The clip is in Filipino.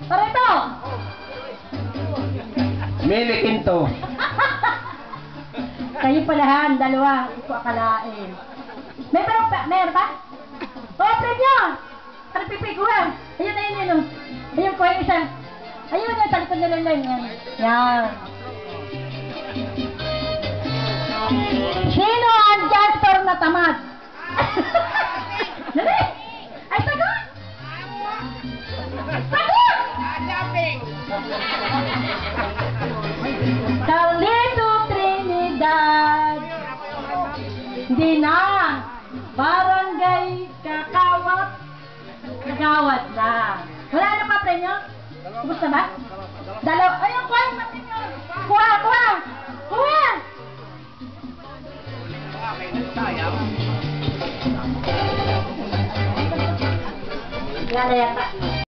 Parito! Mili Quinto. Kayo palahan, dalawa. Hindi ko akalain. Meron pa? Oh, premyo! Ano pipiguhan? Ayun. Ayun po, yung isa. Ayun, sa likod na lang. Yan. Sino ang Jasper na tamad? Dali! Ay, sagot! Sagot! Carlito Trinidad. Hindi na. Barangay Kagawad na. Wala na pa premyo? Ubus na ba? Dalawa. Ayun, kuha yung premyo. Kuha! Wala na yata.